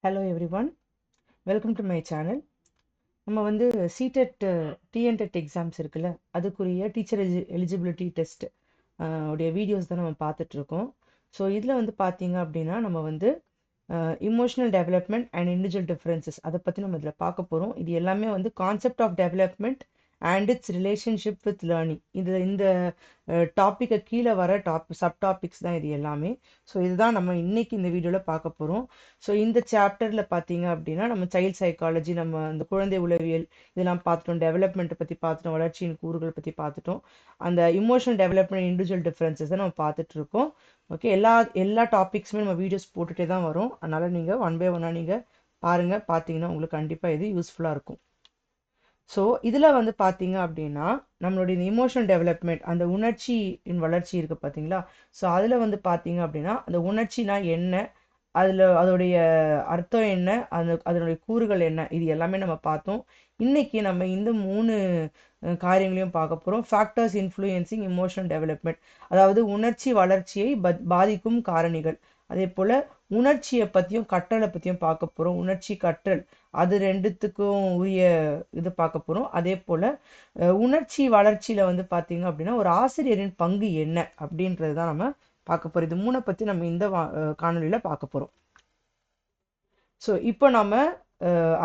Hello everyone, welcome to my channel. நம்ம வந்து CTET TNTET exams இருக்குல்ல, அதுக்குரிய டீச்சர் எலிஜிபிலிட்டி டெஸ்ட் உடைய வீடியோஸ் தான் நம்ம பார்த்துட்ருக்கோம். ஸோ இதில் வந்து பார்த்தீங்க அப்படின்னா நம்ம வந்து emotional development and individual differences அதை பற்றி நம்ம இதில் பார்க்க போகிறோம். இது எல்லாமே வந்து concept of development and its relationship with learning. இந்த டாப்பிக்கை கீழே வர சப் டாபிக்ஸ் தான் இது எல்லாமே. ஸோ இதுதான் நம்ம இன்னைக்கு இந்த வீடியோவில் பார்க்க போகிறோம். ஸோ இந்த சாப்டரில் பார்த்தீங்க அப்படின்னா நம்ம சைல்ட் சைக்காலஜி, நம்ம அந்த குழந்தை உளவியல் இதெல்லாம் பார்த்துட்டோம், டெவலப்மெண்ட்டை பற்றி பார்த்துட்டோம், வளர்ச்சியின் கூறுகள் பற்றி பார்த்துட்டோம், அந்த இமோஷனல் டெவலப்மெண்ட் இண்டிவிஜுவல் டிஃப்ரென்சஸ் தான் நம்ம பார்த்துட்டு இருக்கோம். ஓகே, எல்லா டாபிக்ஸுமே நம்ம வீடியோஸ் போட்டுகிட்டே தான் வரும். அதனால் நீங்கள் ஒன் பை ஒன்னாக நீங்கள் பாருங்கள், பார்த்தீங்கன்னா உங்களுக்கு கண்டிப்பாக இது யூஸ்ஃபுல்லாக இருக்கும். ஸோ இதில் வந்து பார்த்தீங்க அப்படின்னா நம்மளுடைய இந்த இமோஷனல் டெவலப்மெண்ட், அந்த உணர்ச்சியின் வளர்ச்சி இருக்குது பார்த்தீங்களா. ஸோ அதில் வந்து பார்த்தீங்க அப்படின்னா அந்த உணர்ச்சினா என்ன, அதில் அதோடைய அர்த்தம் என்ன, அதனுடைய கூறுகள் என்ன, இது எல்லாமே நம்ம பார்த்தோம். இன்னைக்கு நம்ம இந்த 3 காரியங்களையும் பார்க்க போகிறோம். ஃபேக்டர்ஸ் இன்ஃப்ளூயன்சிங் இமோஷனல் டெவலப்மெண்ட், அதாவது உணர்ச்சி வளர்ச்சியை பாதிக்கும் காரணிகள். அதே போல் உணர்ச்சியை பற்றியும் கற்றலை பற்றியும் பார்க்க போகிறோம். உணர்ச்சி கற்றல் அது ரெண்டுத்துக்கும் உரிய இது பார்க்க போகிறோம். அதே போல் உணர்ச்சி வளர்ச்சியில் வந்து பார்த்தீங்க அப்படின்னா ஒரு ஆசிரியரின் பங்கு என்ன அப்படின்றது தான் நம்ம பார்க்க போகிறோம். இது 3 பற்றி நம்ம இந்த காணொலியில் பார்க்க போகிறோம். ஸோ இப்போ நம்ம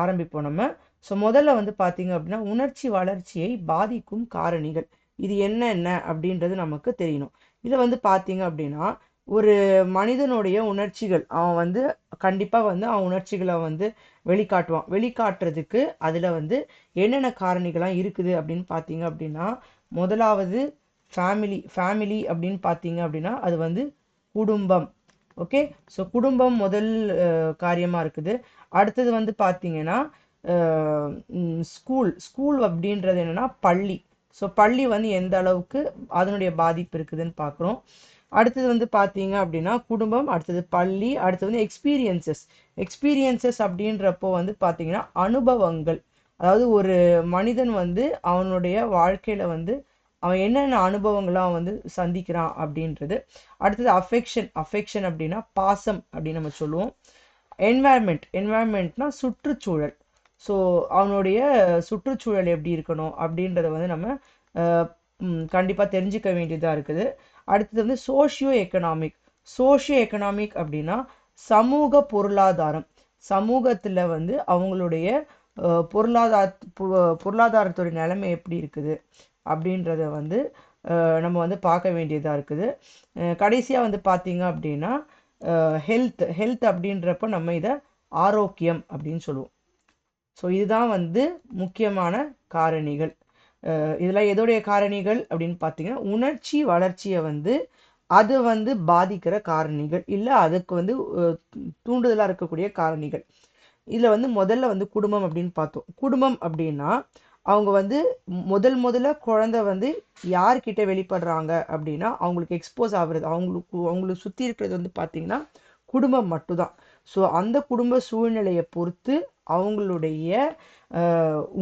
ஆரம்பிப்போம் நம்ம. ஸோ முதல்ல வந்து பார்த்தீங்க அப்படின்னா உணர்ச்சி வளர்ச்சியை பாதிக்கும் காரணிகள் இது என்னென்ன அப்படின்றது நமக்கு தெரியணும். இதை வந்து பார்த்தீங்க அப்படின்னா ஒரு மனிதனுடைய உணர்ச்சிகள், அவன் வந்து கண்டிப்பாக வந்து அவன் உணர்ச்சிகளை வந்து வெளிக்காட்டுறதுக்கு அதில் வந்து என்னென்ன காரணிகள்லாம் இருக்குது அப்படின்னு பார்த்தீங்க அப்படின்னா முதலாவது ஃபேமிலி அப்படின்னு பார்த்தீங்க அப்படின்னா அது வந்து குடும்பம். ஓகே, ஸோ குடும்பம் முதல் காரியமாக இருக்குது. அடுத்தது வந்து பார்த்தீங்கன்னா ஸ்கூல் அப்படின்றது என்னென்னா பள்ளி. ஸோ பள்ளி வந்து எந்த அளவுக்கு அதனுடைய பாதிப்பு இருக்குதுன்னு பார்க்குறோம். அடுத்தது வந்து பார்த்தீங்க அப்படின்னா குடும்பம், அடுத்தது பள்ளி, அடுத்தது வந்து எக்ஸ்பீரியன்சஸ் அப்படின்றப்போ வந்து பார்த்தீங்கன்னா அனுபவங்கள். அதாவது ஒரு மனிதன் வந்து அவனுடைய வாழ்க்கையில் வந்து அவன் என்னென்ன அனுபவங்களாம் வந்து சந்திக்கிறான் அப்படின்றது. அடுத்தது அஃபெக்ஷன் அப்படின்னா பாசம் அப்படின்னு நம்ம சொல்லுவோம். என்வாயர்மெண்ட்னா சுற்றுச்சூழல். ஸோ அவனுடைய சுற்றுச்சூழல் எப்படி இருக்கணும் அப்படின்றத வந்து நம்ம கண்டிப்பாக தெரிஞ்சுக்க வேண்டியதாக இருக்குது. அடுத்தது வந்து சோஷியோ எக்கனாமிக் அப்படின்னா சமூக பொருளாதாரம். சமூகத்தில் வந்து அவங்களுடைய பொருளாதாரத்துடைய நிலைமை எப்படி இருக்குது அப்படின்றத வந்து நம்ம வந்து பார்க்க வேண்டியதாக இருக்குது. கடைசியாக வந்து பார்த்தீங்க அப்படின்னா ஹெல்த் அப்படின்றப்ப நம்ம இதை ஆரோக்கியம் அப்படின்னு சொல்லுவோம். ஸோ இதுதான் வந்து முக்கியமான காரணிகள். இதில் எதோடைய காரணிகள் அப்படின்னு பார்த்தீங்கன்னா உணர்ச்சி வளர்ச்சியை வந்து அது வந்து பாதிக்கிற காரணிகள், இல்லை அதுக்கு வந்து தூண்டுதலாக இருக்கக்கூடிய காரணிகள். இதில் வந்து முதல்ல வந்து குடும்பம் அப்படின்னு பார்த்தோம். குடும்பம் அப்படின்னா அவங்க வந்து முதல்ல குழந்தை வந்து யார்கிட்ட வெளிப்படுறாங்க அப்படின்னா அவங்களுக்கு எக்ஸ்போஸ் ஆகுறது, அவங்களுக்கு சுற்றி இருக்கிறது வந்து பார்த்தீங்கன்னா குடும்பம் மட்டும்தான். ஸோ அந்த குடும்ப சூழ்நிலையை பொறுத்து அவங்களுடைய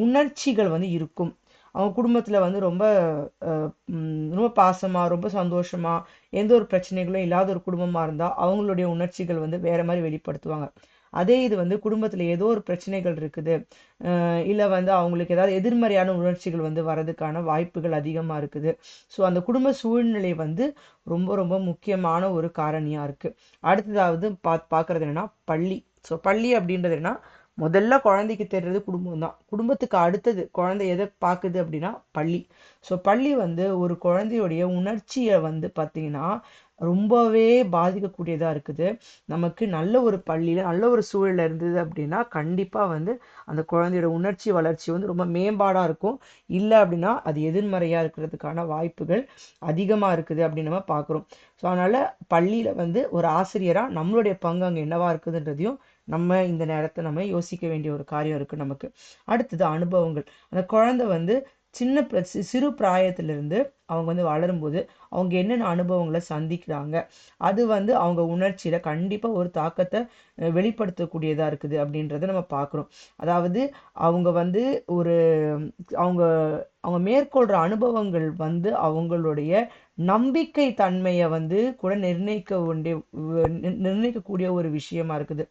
உணர்ச்சிகள் வந்து இருக்கும். அவங்க குடும்பத்தில் வந்து ரொம்ப பாசமாக, ரொம்ப சந்தோஷமாக, எந்த ஒரு பிரச்சனைகளும் இல்லாத ஒரு குடும்பமாக இருந்தால் அவங்களுடைய உணர்ச்சிகள் வந்து வேறு மாதிரி வெளிப்படுத்துவாங்க. அதே இது வந்து குடும்பத்தில் ஏதோ ஒரு பிரச்சனைகள் இருக்குது, இல்லை வந்து அவங்களுக்கு ஏதாவது எதிர்மறையான உணர்ச்சிகள் வந்து வரதுக்கான வாய்ப்புகள் அதிகமாக இருக்குது. ஸோ அந்த குடும்ப சூழ்நிலை வந்து ரொம்ப ரொம்ப முக்கியமான ஒரு காரணியாக இருக்குது. அடுத்ததாவது பார்க்குறது என்னென்னா பள்ளி. ஸோ பள்ளி அப்படின்றது என்னன்னா முதல்ல குழந்தைக்கு தெரிகிறது குடும்பம் தான். குடும்பத்துக்கு அடுத்தது குழந்தை எதை பார்க்குது அப்படின்னா பள்ளி. ஸோ பள்ளி வந்து ஒரு குழந்தையுடைய உணர்ச்சியை வந்து பார்த்திங்கன்னா ரொம்பவே பாதிக்கக்கூடியதாக இருக்குது. நமக்கு நல்ல ஒரு பள்ளியில் நல்ல ஒரு சூழலில் இருந்தது அப்படின்னா கண்டிப்பாக வந்து அந்த குழந்தையோட உணர்ச்சி வளர்ச்சி வந்து ரொம்ப மேம்பாடாக இருக்கும். இல்லை அப்படின்னா அது எதிர்மறையாக இருக்கிறதுக்கான வாய்ப்புகள் அதிகமாக இருக்குது அப்படின்னு நம்ம பார்க்குறோம். ஸோ அதனால் பள்ளியில் வந்து ஒரு ஆசிரியராக நம்மளுடைய பங்கு அங்கே என்னவா இருக்குதுன்றதையும் நம்ம இந்த நேரத்தை நம்ம யோசிக்க வேண்டிய ஒரு காரியம் இருக்குது நமக்கு. அடுத்தது அனுபவங்கள். அந்த குழந்தை வந்து சிறு பிராயத்திலிருந்து அவங்க வந்து வளரும்போது அவங்க என்னென்ன அனுபவங்களை சந்திக்கிறாங்க, அது வந்து அவங்க உணர்ச்சியில் கண்டிப்பாக ஒரு தாக்கத்தை வெளிப்படுத்தக்கூடியதாக இருக்குது அப்படின்றத நம்ம பார்க்குறோம். அதாவது அவங்க வந்து அவங்க அவங்க மேற்கொள்கிற அனுபவங்கள் வந்து அவங்களுடைய நம்பிக்கை தன்மையை வந்து கூட நிர்ணயிக்கக்கூடிய ஒரு விஷயமா இருக்குது.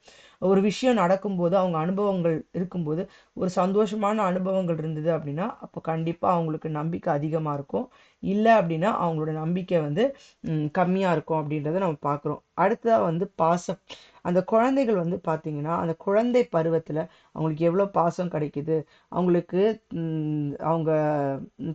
ஒரு விஷயம் நடக்கும்போது அவங்க அனுபவங்கள் இருக்கும்போது ஒரு சந்தோஷமான அனுபவங்கள் இருந்தது அப்படின்னா அப்போ கண்டிப்பா அவங்களுக்கு நம்பிக்கை அதிகமா இருக்கும். இல்லை அப்படின்னா அவங்களோட நம்பிக்கை வந்து கம்மியா இருக்கும் அப்படின்றத நம்ம பார்க்குறோம். அடுத்ததா வந்து பாசம். அந்த குழந்தைகள் வந்து பார்த்தீங்கன்னா அந்த குழந்தை பருவத்துல அவங்களுக்கு எவ்வளோ பாசம் கிடைக்குது, அவங்களுக்கு அவங்க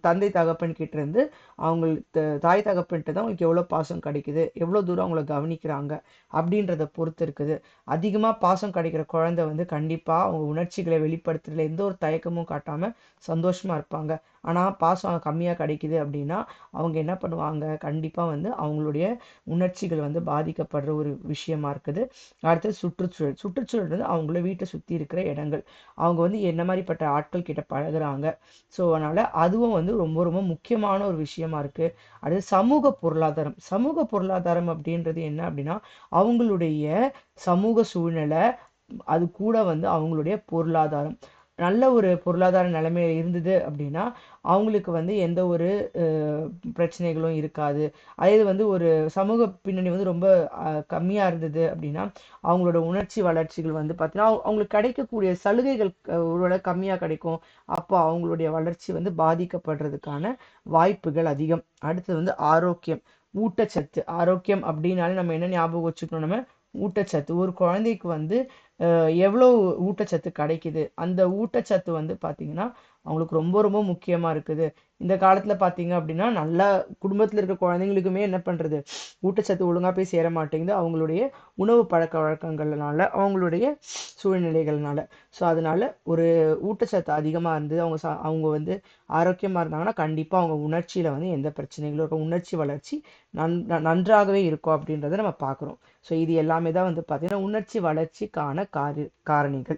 தந்தை தகப்பன் கிட்ட இருந்து அவங்களுக்கு தாய் தகப்பன்கிட்ட தான் அவங்களுக்கு எவ்வளோ பாசம் கிடைக்குது, எவ்வளோ தூரம் அவங்கள கவனிக்கிறாங்க அப்படின்றத பொறுத்து இருக்குது. அதிகமாக பாசம் கிடைக்கிற குழந்தை வந்து கண்டிப்பாக அவங்க உணர்ச்சிகளை வெளிப்படுத்துறதுல எந்த ஒரு தயக்கமும் காட்டாமல் சந்தோஷமாக இருப்பாங்க. ஆனால் பாசம் கம்மியாக கிடைக்குது அப்படின்னா அவங்க என்ன பண்ணுவாங்க, கண்டிப்பாக வந்து அவங்களுடைய உணர்ச்சிகள் வந்து பாதிக்கப்படுற ஒரு விஷயமா இருக்குது. அடுத்தது சுற்றுச்சூழல். சுற்றுச்சூழல் வந்து அவங்கள வீட்டை சுற்றி இருக்கிற இடங்கள், அவங்க வந்து என்ன மாதிரிப்பட்ட ஆட்கள் கிட்ட பழகுறாங்க. ஸோ அதனால் அதுவும் வந்து ரொம்ப ரொம்ப முக்கியமான ஒரு விஷயமா இருக்குது. அடுத்து சமூக பொருளாதாரம். சமூக பொருளாதாரம் அப்படின்றது என்ன அப்படின்னா அவங்களுடைய சமூக சூழ்நிலை, அது கூட வந்து அவங்களுடைய பொருளாதாரம். நல்ல ஒரு பொருளாதார நிலைமையில இருந்தது அப்படின்னா அவங்களுக்கு வந்து எந்த ஒரு பிரச்சனைகளும் இருக்காது. அதே இது வந்து ஒரு சமூக பின்னணி வந்து ரொம்ப கம்மியாக இருந்தது அப்படின்னா அவங்களோட உணர்ச்சி வளர்ச்சிகள் வந்து பார்த்தீங்கன்னா அவங்களுக்கு கிடைக்கக்கூடிய சலுகைகள் ஒருவேளை கம்மியாக கிடைக்கும். அப்போ அவங்களுடைய வளர்ச்சி வந்து பாதிக்கப்படுறதுக்கான வாய்ப்புகள் அதிகம். அடுத்தது வந்து ஆரோக்கியம், ஊட்டச்சத்து. ஆரோக்கியம் அப்படின்னாலே நம்ம என்ன ஞாபகம் வச்சுக்கணும், நம்ம ஊட்டச்சத்து. ஒரு குழந்தைக்கு வந்து எவ்வளோ ஊட்டச்சத்து கிடைக்குது, அந்த ஊட்டச்சத்து வந்து பார்த்தீங்கன்னா அவங்களுக்கு ரொம்ப ரொம்ப முக்கியமாக இருக்குது. இந்த காலத்தில் பார்த்தீங்க அப்படின்னா நல்லா குடும்பத்தில் இருக்க குழந்தைங்களுக்குமே என்ன பண்ணுறது, ஊட்டச்சத்து ஒழுங்காக போய் சேர மாட்டேங்குது அவங்களுடைய உணவு பழக்க வழக்கங்கள்னால, அவங்களுடைய சூழ்நிலைகள்னால. ஸோ அதனால ஒரு ஊட்டச்சத்து அதிகமாக இருந்து அவங்க வந்து ஆரோக்கியமாக இருந்தாங்கன்னா கண்டிப்பாக அவங்க உணர்ச்சியில் வந்து எந்த பிரச்சனைகளும் இருக்கும், உணர்ச்சி வளர்ச்சி நன்றாகவே இருக்கும் அப்படின்றத நம்ம பார்க்குறோம். ஸோ இது எல்லாமே தான் வந்து பார்த்தீங்கன்னா உணர்ச்சி வளர்ச்சிக்கான காரணிகள்.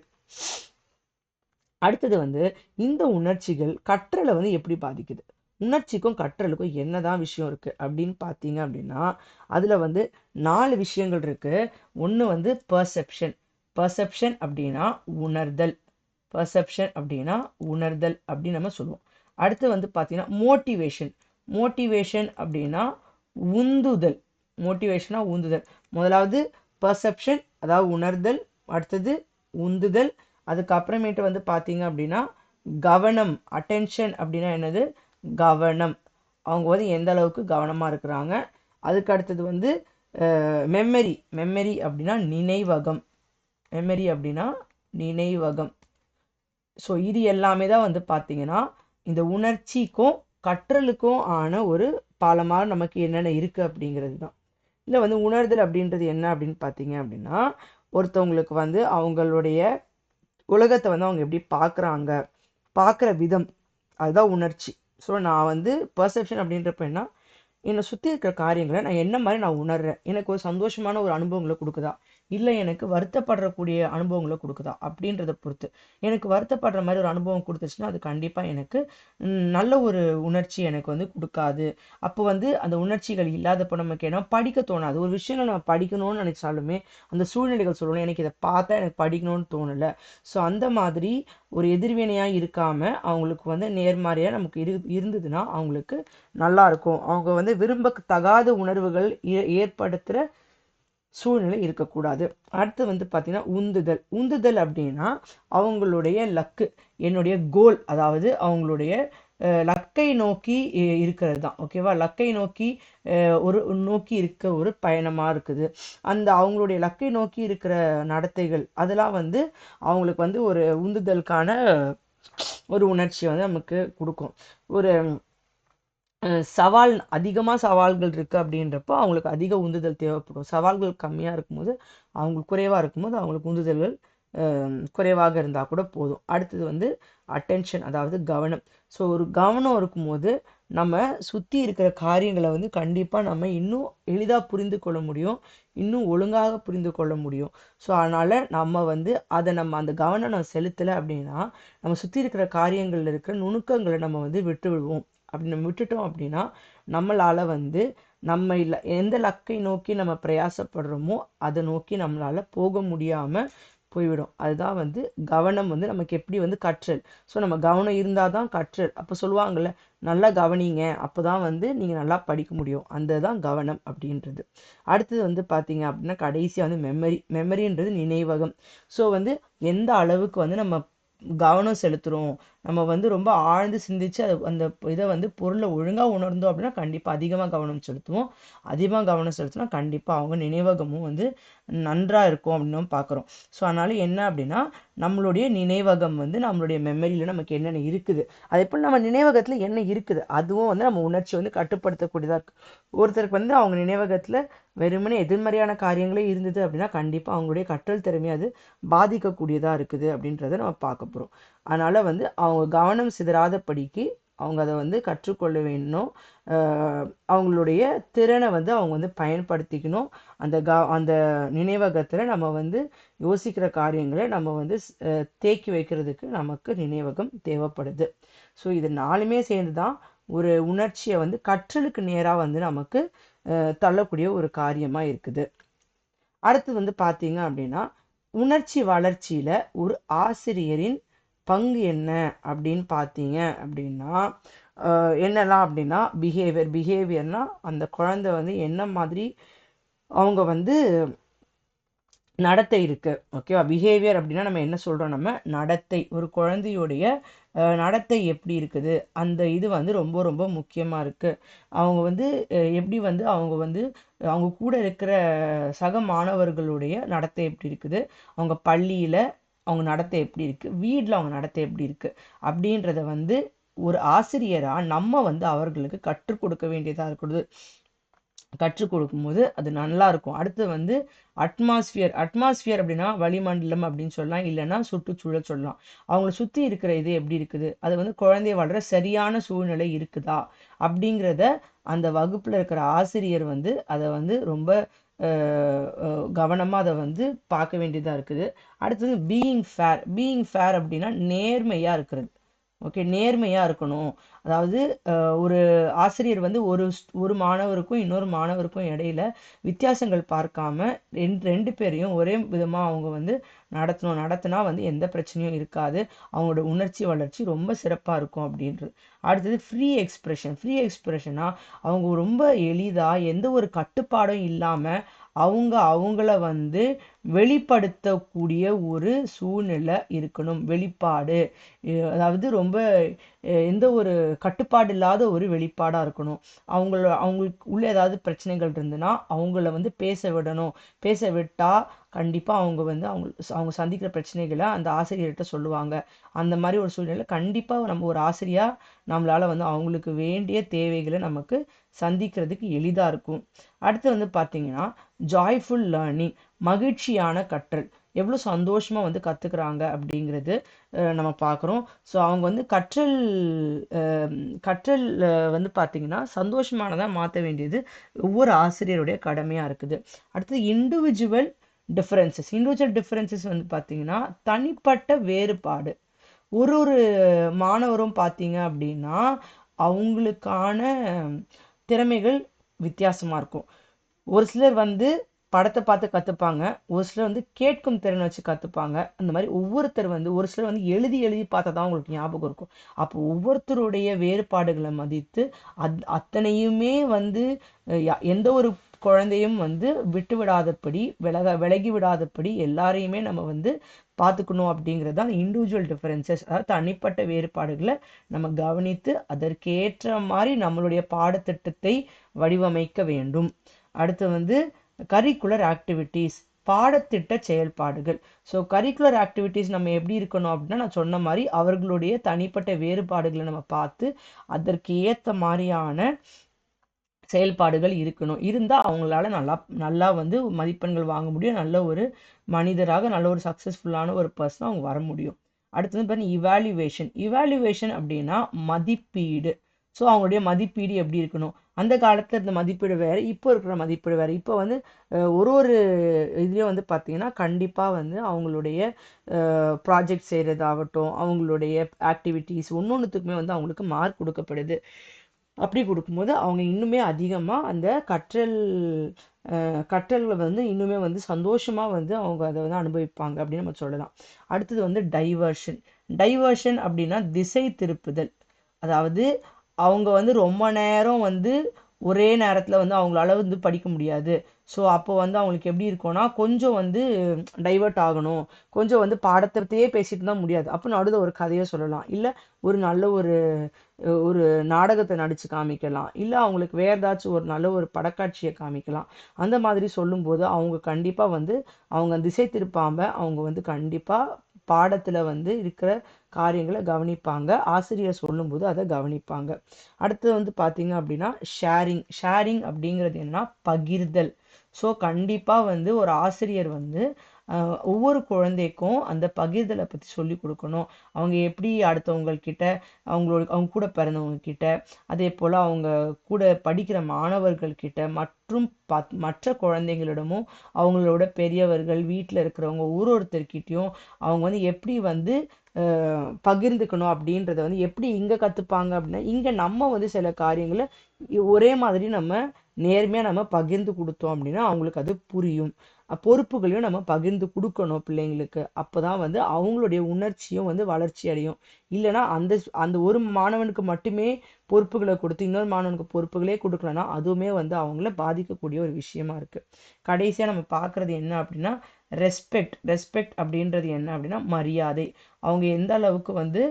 அடுத்தது வந்து இந்த உணர்ச்சிகள் கற்றலை வந்து எப்படி பாதிக்குது, உணர்ச்சிக்கும் கற்றலுக்கும் என்னதான் விஷயம் இருக்கு அப்படின்னு பார்த்தீங்க அப்படின்னா அதுல வந்து 4 விஷயங்கள் இருக்கு. ஒன்று வந்து பர்செப்ஷன். பர்செப்ஷன் அப்படின்னா உணர்தல். பர்செப்ஷன் அப்படின்னா உணர்தல் அப்படின்னு நம்ம சொல்லுவோம். அடுத்து வந்து பார்த்தீங்கன்னா மோட்டிவேஷன். மோட்டிவேஷன் அப்படின்னா உந்துதல். மோட்டிவேஷனா உந்துதல். முதலாவது பர்செப்ஷன், அதாவது உணர்தல். அடுத்தது உந்துதல். அதுக்கப்புறமேட்டு வந்து பார்த்தீங்க அப்படின்னா கவனம். அட்டென்ஷன் அப்படின்னா என்னது, கவனம். அவங்க வந்து எந்த அளவுக்கு கவனமாக இருக்கிறாங்க. அதுக்கு அடுத்தது வந்து மெமரி. மெமரி அப்படின்னா நினைவகம். மெமரி அப்படின்னா நினைவகம். ஸோ இது எல்லாமே தான் வந்து பார்த்தீங்கன்னா இந்த உணர்ச்சிக்கும் கற்றலுக்கும் ஆன ஒரு பாலமாக நமக்கு என்னென்ன இருக்குது அப்படிங்கிறது தான். இல்லை வந்து உணர்தல் அப்படின்றது என்ன அப்படின்னு பார்த்தீங்க அப்படின்னா ஒருத்தவங்களுக்கு வந்து அவங்களுடைய உலகத்தை வந்து அவங்க எப்படி பார்க்குறாங்க, பார்க்குற விதம், அதுதான் உணர்ச்சி. ஸோ நான் வந்து பர்செப்ஷன் அப்படின்றப்ப என்ன, என்னை சுற்றி இருக்கிற காரியங்களை நான் என்ன மாதிரி நான் உணர்றேன், எனக்கு ஒரு சந்தோஷமான ஒரு அனுபவங்களை கொடுக்குதா, இல்லை எனக்கு வருத்தப்படுறக்கூடிய அனுபவங்களை கொடுக்குதா அப்படின்றத பொறுத்து. எனக்கு வருத்தப்படுற மாதிரி ஒரு அனுபவம் கொடுத்துச்சுன்னா அது கண்டிப்பாக எனக்கு நல்ல ஒரு உணர்ச்சி எனக்கு வந்து கொடுக்காது. அப்போ வந்து அந்த உணர்ச்சிகள் இல்லாதப்போ நமக்கு என்ன படிக்க தோணாது. ஒரு விஷயங்கள் நம்ம படிக்கணும்னு நினைச்சாலுமே அந்த சூழ்நிலைகள் சொல்லணும், எனக்கு இதை பார்த்தா எனக்கு படிக்கணும்னு தோணலை. ஸோ அந்த மாதிரி ஒரு எதிர்வினையாக இருக்காமல் அவங்களுக்கு வந்து நேர்மாறியாக நமக்கு இருந்ததுன்னா அவங்களுக்கு நல்லா இருக்கும். அவங்க வந்து விரும்பத்தகாத உணர்வுகள் ஏற்படுத்துகிற சூழ்நிலை இருக்கக்கூடாது. அடுத்து வந்து பார்த்தீங்கன்னா உந்துதல். உந்துதல் அப்படின்னா அவங்களுடைய லக்கு, என்னுடைய கோல், அதாவது அவங்களுடைய லக்கை நோக்கி இருக்கிறது தான். ஓகேவா, லக்கை நோக்கி நோக்கி இருக்க ஒரு பயணமாக இருக்குது. அந்த அவங்களுடைய லக்கை நோக்கி இருக்கிற நடத்தைகள் அதெல்லாம் வந்து அவங்களுக்கு வந்து ஒரு உந்துதலுக்கான ஒரு உணர்ச்சியை வந்து நமக்கு கொடுக்கும். ஒரு அதிகமாக சவால்கள் இருக்குது அப்படின்றப்போ அவங்களுக்கு அதிக உந்துதல் தேவைப்படும். சவால்கள் கம்மியாக இருக்கும்போது அவங்களுக்கு குறைவாக இருக்கும்போது அவங்களுக்கு உந்துதல்கள் குறைவாக இருந்தால் கூட போதும். அடுத்தது வந்து அட்டென்ஷன், அதாவது கவனம். ஸோ ஒரு கவனம் இருக்கும்போது நம்ம சுற்றி இருக்கிற காரியங்களை வந்து கண்டிப்பாக நம்ம இன்னும் எளிதாக புரிந்து கொள்ள முடியும், இன்னும் ஒழுங்காக புரிந்து கொள்ள முடியும். ஸோ அதனால் நம்ம வந்து நம்ம அந்த கவனம் நம்ம செலுத்தலை அப்படின்னா நம்ம சுற்றி இருக்கிற காரியங்களில் இருக்கிற நுணுக்கங்களை நம்ம வந்து விட்டு விடுவோம். அப்படி நம்ம விட்டுட்டோம் அப்படின்னா நம்மளால் வந்து நம்ம எந்த லக்கை நோக்கி நம்ம பிரயாசப்படுறோமோ அதை நோக்கி நம்மளால் போக முடியாமல் போய்விடும். அதுதான் வந்து கவனம் வந்து நமக்கு எப்படி வந்து கற்றல். ஸோ நம்ம கவனம் இருந்தால் தான் கற்றல். அப்போ சொல்லுவாங்கள்ல, நல்லா கவனிங்க, அப்போ தான் வந்து நீங்கள் நல்லா படிக்க முடியும். அந்த தான் கவனம் அப்படின்றது. அடுத்தது வந்து பார்த்தீங்க அப்படின்னா கடைசியாக வந்து மெமரின்றது நினைவகம். ஸோ வந்து எந்த அளவுக்கு வந்து நம்ம கவனம் செலுத்துகிறோம், நம்ம வந்து ரொம்ப ஆழ்ந்து சிந்திச்சு அந்த இதை வந்து பொருளை ஒழுங்காக உணர்ந்தோம் அப்படின்னா கண்டிப்பாக அதிகமாக கவனம் செலுத்துவோம். அதிகமாக கவனம் செலுத்தினா கண்டிப்பாக அவங்க நினைவகமும் வந்து நன்றாக இருக்கும் அப்படின்னு பார்க்குறோம். ஸோ அதனால் என்ன அப்படின்னா நம்மளுடைய நினைவகம் வந்து நம்மளுடைய மெமரியில் நமக்கு என்னென்ன இருக்குது, அதே போல் நம்ம நினைவகத்தில் என்ன இருக்குது அதுவும் வந்து நம்ம உணர்ச்சி வந்து கட்டுப்படுத்தக்கூடியதாக இருக்குது. ஒருத்தருக்கு வந்து அவங்க நினைவகத்தில் வெறுமனே எதிர்மறையான காரியங்களே இருந்தது அப்படின்னா கண்டிப்பாக அவங்களுடைய கற்றல் திறமையை அது பாதிக்கக்கூடியதாக இருக்குது அப்படின்றத நம்ம பார்க்க போகிறோம். அதனால் வந்து அவங்க கவனம் சிதறாதபடிக்கு அவங்க அதை வந்து கற்றுக்கொள்ள வேணும். அவங்களுடைய திறனை வந்து அவங்க வந்து பயன்படுத்திக்கணும். அந்த நினைவகத்தில் நம்ம வந்து யோசிக்கிற காரியங்களை நம்ம வந்து தேக்கி வைக்கிறதுக்கு நமக்கு நினைவகம் தேவைப்படுது. ஸோ இது நாலுமே சேர்ந்து தான் ஒரு உணர்ச்சியை வந்து கற்றலுக்கு நேராக வந்து நமக்கு தள்ளக்கூடிய ஒரு காரியமாக இருக்குது. அடுத்து வந்து பார்த்தீங்க அப்படின்னா உணர்ச்சி வளர்ச்சியில் ஒரு ஆசிரியரின் பங்கு என்ன அப்படின்னு பார்த்தீங்க அப்படின்னா என்னெல்லாம் அப்படின்னா பிஹேவியர்னா அந்த குழந்தை வந்து என்ன மாதிரி அவங்க வந்து நடத்தை இருக்கு. ஓகேவா? பிஹேவியர் அப்படின்னா நம்ம என்ன சொல்றோம், நம்ம நடத்தை, ஒரு குழந்தையுடைய நடத்தை எப்படி இருக்குது, அந்த இது வந்து ரொம்ப ரொம்ப முக்கியமா இருக்கு. அவங்க வந்து எப்படி வந்து அவங்க வந்து அவங்க கூட இருக்கிற சக மாணவர்களுடைய நடத்தை எப்படி இருக்குது, அவங்க பள்ளியில அவங்க நடத்தை எப்படி இருக்கு, வீட்டில் அவங்க நடத்தை எப்படி இருக்கு அப்படின்றத வந்து ஒரு ஆசிரியரா நம்ம வந்து அவர்களுக்கு கற்றுக் கொடுக்க வேண்டியதா இருக்குது. கற்றுக் கொடுக்கும்போது அது நல்லா இருக்கும். அடுத்து வந்து அட்மாஸ்பியர் அப்படின்னா வளிமண்டலம் அப்படின்னு சொல்லலாம், இல்லைன்னா சுற்றுச்சூழல் சொல்லலாம். அவங்கள சுற்றி இருக்கிற இது எப்படி இருக்குது, அது வந்து குழந்தைய வளர சரியான சூழ்நிலை இருக்குதா அப்படிங்கிறத அந்த வகுப்பில் இருக்கிற ஆசிரியர் வந்து அதை வந்து ரொம்ப கவனமாக அதை வந்து பார்க்க வேண்டியதாக இருக்குது. அடுத்தது பீயிங் ஃபேர் அப்படின்னா நேர்மையாக இருக்கிறது. ஓகே, நேர்மையாக இருக்கணும். அதாவது ஒரு ஆசிரியர் வந்து ஒரு மாணவருக்கும் இன்னொரு மாணவருக்கும் இடையில வித்தியாசங்கள் பார்க்காம ரெண்டு பேரையும் ஒரே விதமாக அவங்க வந்து நடத்தினா வந்து எந்த பிரச்சனையும் இருக்காது. அவங்களோட உணர்ச்சி வளர்ச்சி ரொம்ப சிறப்பாக இருக்கும் அப்படின்றது. அடுத்தது ஃப்ரீ எக்ஸ்பிரஷனா அவங்க ரொம்ப எளிதாக எந்த ஒரு கட்டுப்பாடும் இல்லாமல் அவங்கள வந்து வெளிப்படுத்தக்கூடிய ஒரு சூழ்நிலை இருக்கணும். வெளிப்பாடு, அதாவது ரொம்ப எந்த ஒரு கட்டுப்பாடு இல்லாத ஒரு வெளிப்பாடாக இருக்கணும். அவங்களுக்கு உள்ள ஏதாவது பிரச்சனைகள் இருந்துன்னா அவங்கள வந்து பேச விடணும். பேச விட்டால் கண்டிப்பாக அவங்க வந்து அவங்க சந்திக்கிற பிரச்சனைகளை அந்த ஆசிரியர்கிட்ட சொல்லுவாங்க. அந்த மாதிரி ஒரு சூழ்நிலை கண்டிப்பாக நம்ம ஒரு ஆசிரியராக நம்மளால் வந்து அவங்களுக்கு வேண்டிய தேவைகளை நமக்கு சந்திக்கிறதுக்கு எளிதாக இருக்கும். அடுத்து வந்து பார்த்தீங்கன்னா ஜாய்ஃபுல் லேர்னிங், மகிழ்ச்சியான கற்றல், எவ்வளோ சந்தோஷமாக வந்து கற்றுக்குறாங்க அப்படிங்கிறது நம்ம பார்க்குறோம். ஸோ அவங்க வந்து கற்றல் வந்து பார்த்திங்கன்னா சந்தோஷமானதாக மாற்ற வேண்டியது ஒவ்வொரு ஆசிரியருடைய கடமையாக இருக்குது. அடுத்தது இண்டிவிஜுவல் டிஃப்ரென்சஸ் வந்து பார்த்திங்கன்னா தனிப்பட்ட வேறுபாடு. ஒரு மாணவரும் பார்த்தீங்க அப்படின்னா அவங்களுக்கான திறமைகள் வித்தியாசமாக இருக்கும். ஒரு சிலர் வந்து படத்தை பார்த்து கற்றுப்பாங்க, ஒரு சிலர் வந்து கேட்கும் திறனை வச்சு கற்றுப்பாங்க. அந்த மாதிரி ஒவ்வொருத்தர் வந்து ஒரு சிலர் வந்து எழுதி பார்த்தா தான் உங்களுக்கு ஞாபகம் இருக்கும். அப்போ ஒவ்வொருத்தருடைய வேறுபாடுகளை மதித்து அத்தனையுமே வந்து எந்த ஒரு குழந்தையும் வந்து விட்டு விடாதபடி விலகி விடாதபடி எல்லாரையுமே நம்ம வந்து பார்த்துக்கணும் அப்படிங்கிறது தான் இண்டிவிஜுவல் டிஃபரன்சஸ். அதாவது தனிப்பட்ட வேறுபாடுகளை நம்ம கவனித்து அதற்கேற்ற மாதிரி நம்மளுடைய பாடத்திட்டத்தை வடிவமைக்க வேண்டும். அடுத்து வந்து கரிக்குலர் ஆக்டிவிட்டீஸ், பாடத்திட்ட செயல்பாடுகள். ஸோ கரிக்குலர் ஆக்டிவிட்டீஸ் நம்ம எப்படி இருக்கணும் அப்படின்னா நான் சொன்ன மாதிரி அவர்களுடைய தனிப்பட்ட வேறுபாடுகளை நம்ம பார்த்து அதற்கு ஏற்ற மாதிரியான செயல்பாடுகள் இருக்கணும். இருந்தால் அவங்களால நல்லா வந்து மதிப்பெண்கள் வாங்க முடியும். நல்ல ஒரு மனிதராக நல்ல ஒரு சக்ஸஸ்ஃபுல்லான ஒரு பர்சனாக அவங்க வர முடியும். அடுத்தது பாருங்க இவாலுவேஷன் அப்படின்னா மதிப்பீடு. ஸோ அவங்களுடைய மதிப்பீடு எப்படி இருக்கணும், அந்த காலத்தில் இருந்த மதிப்பீடு வேறு, இப்போ இருக்கிற மதிப்பீடு வேறு. இப்போ வந்து ஒரு இதுலேயும் வந்து பார்த்திங்கன்னா கண்டிப்பாக வந்து அவங்களுடைய ப்ராஜெக்ட் செய்கிறதாகட்டும், அவங்களுடைய ஆக்டிவிட்டீஸ் ஒன்றுத்துக்குமே வந்து அவங்களுக்கு மார்க் கொடுக்கப்படுது. அப்படி கொடுக்கும்போது அவங்க இன்னுமே அதிகமாக அந்த கற்றல் கற்றல்களை வந்து இன்னுமே வந்து சந்தோஷமா வந்து அவங்க அதை வந்து அனுபவிப்பாங்க அப்படின்னு நம்ம சொல்லலாம். அடுத்தது வந்து டைவர்ஷன். டைவர்ஷன் அப்படின்னா திசை திருப்புதல். அதாவது அவங்க வந்து ரொம்ப நேரம் வந்து ஒரே நேரத்தில் வந்து அவங்களால வந்து படிக்க முடியாது. ஸோ அப்போ வந்து அவங்களுக்கு எப்படி இருக்கும்னா கொஞ்சம் வந்து டைவர்ட் ஆகணும், கொஞ்சம் வந்து பாடத்தையே பேசிட்டு தான் முடியாது. அப்போ நடுவில் ஒரு கதையை சொல்லலாம், இல்லை ஒரு நல்ல ஒரு நாடகத்தை நடிச்சு காமிக்கலாம், இல்லை அவங்களுக்கு வேற ஏதாச்சும் ஒரு நல்ல ஒரு படக்காட்சியை காமிக்கலாம். அந்த மாதிரி சொல்லும்போது அவங்க கண்டிப்பாக வந்து அவங்க திசை திருப்பாம அவங்க வந்து கண்டிப்பாக பாடத்தில் வந்து இருக்கிற காரியங்களை கவனிப்பாங்க, ஆசிரியர் சொல்லும்போது அதை கவனிப்பாங்க. அடுத்தது வந்து பார்த்தீங்க அப்படின்னா ஷேரிங். ஷேரிங் அப்படிங்கிறது என்னன்னா பகிர்தல். ஸோ கண்டிப்பாக வந்து ஒரு ஆசிரியர் வந்து ஒவ்வொரு குழந்தைக்கும் அந்த பகிர்தலை பற்றி சொல்லி கொடுக்கணும். அவங்க எப்படி அடுத்தவங்கக்கிட்ட, அவங்க கூட பிறந்தவங்க கிட்ட, அதே போல் அவங்க கூட படிக்கிற மாணவர்கள்கிட்ட மற்றும் மற்ற குழந்தைங்களிடமும், அவங்களோட பெரியவர்கள், வீட்டில் இருக்கிறவங்க ஒருத்தர்கிட்டையும் அவங்க வந்து எப்படி வந்து பகிர்ந்துக்கணும் அப்படின்றத வந்து எப்படி இங்கே கற்றுப்பாங்க அப்படின்னா, இங்கே நம்ம வந்து சில காரியங்களை ஒரே மாதிரி நம்ம நேர்மையாக நம்ம பகிர்ந்து கொடுத்தோம் அப்படின்னா அவங்களுக்கு அது புரியும். பொறுப்புகளையும் நம்ம பகிர்ந்து கொடுக்கணும் பிள்ளைங்களுக்கு. அப்போதான் வந்து அவங்களுடைய உணர்ச்சியும் வந்து வளர்ச்சி அடையும். இல்லைன்னா அந்த அந்த ஒரு மாணவனுக்கு மட்டுமே பொறுப்புகளை கொடுத்து இன்னொரு மாணவனுக்கு பொறுப்புகளே கொடுக்கலன்னா அதுவுமே வந்து அவங்கள பாதிக்கக்கூடிய ஒரு விஷயமா இருக்கு. கடைசியாக நம்ம பார்க்குறது என்ன அப்படின்னா ரெஸ்பெக்ட். ரெஸ்பெக்ட் அப்படின்றது என்ன அப்படின்னா மரியாதை. அவங்க எந்த அளவுக்கு வந்து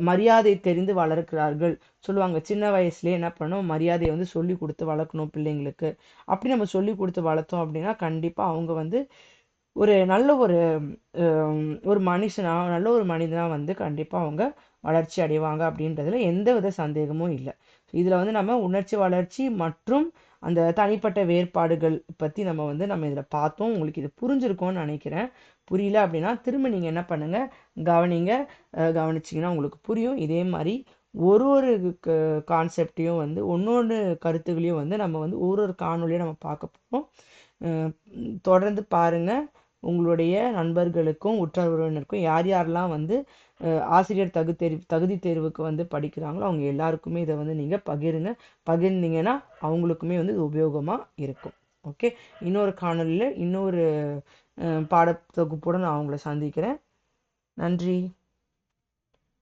மரியாதை தெரிந்து வளர்க்கிறார்கள். சொல்லுவாங்க சின்ன வயசுலேயே என்ன பண்ணணும், மரியாதையை வந்து சொல்லி கொடுத்து வளர்க்கணும் பிள்ளைங்களுக்கு. அப்படி நம்ம சொல்லி கொடுத்து வளர்த்தோம் அப்படின்னா கண்டிப்பாக அவங்க வந்து ஒரு நல்ல ஒரு மனுஷனா, நல்ல ஒரு மனிதனா வந்து கண்டிப்பாக அவங்க வளர்ச்சி அடைவாங்க அப்படின்றதுல எந்த வித சந்தேகமும் இல்லை. இதில் வந்து நம்ம உணர்ச்சி வளர்ச்சி மற்றும் அந்த தனிப்பட்ட வேறுபாடுகள் பற்றி நம்ம இதில் பார்த்தோம். உங்களுக்கு இது புரிஞ்சிருக்கும்னு நினைக்கிறேன். புரியல அப்படின்னா திரும்ப நீங்கள் என்ன பண்ணுங்கள், கவனிங்க. கவனிச்சிங்கன்னா உங்களுக்கு புரியும். இதே மாதிரி ஒரு கான்செப்டையும் வந்து ஒன்று கருத்துகளையும் வந்து நம்ம வந்து ஒரு காணொலியை நம்ம பார்க்க போகிறோம். தொடர்ந்து பாருங்கள். உங்களுடைய நண்பர்களுக்கும் உற்றார் உறவினருக்கும் யார் யாரெல்லாம் வந்து ஆசிரியர் தகுதி தேர்வுக்கு வந்து படிக்கிறாங்களோ அவங்க எல்லாருக்குமே இதை வந்து நீங்கள் பகிர்ந்தீங்கன்னா அவங்களுக்குமே வந்து இது உபயோகமாக இருக்கும். ஓகே, இன்னொரு காணொலியில் இன்னொரு பாடத்தொகுப்போடு நான் அவங்கள சந்திக்கிறேன். நன்றி.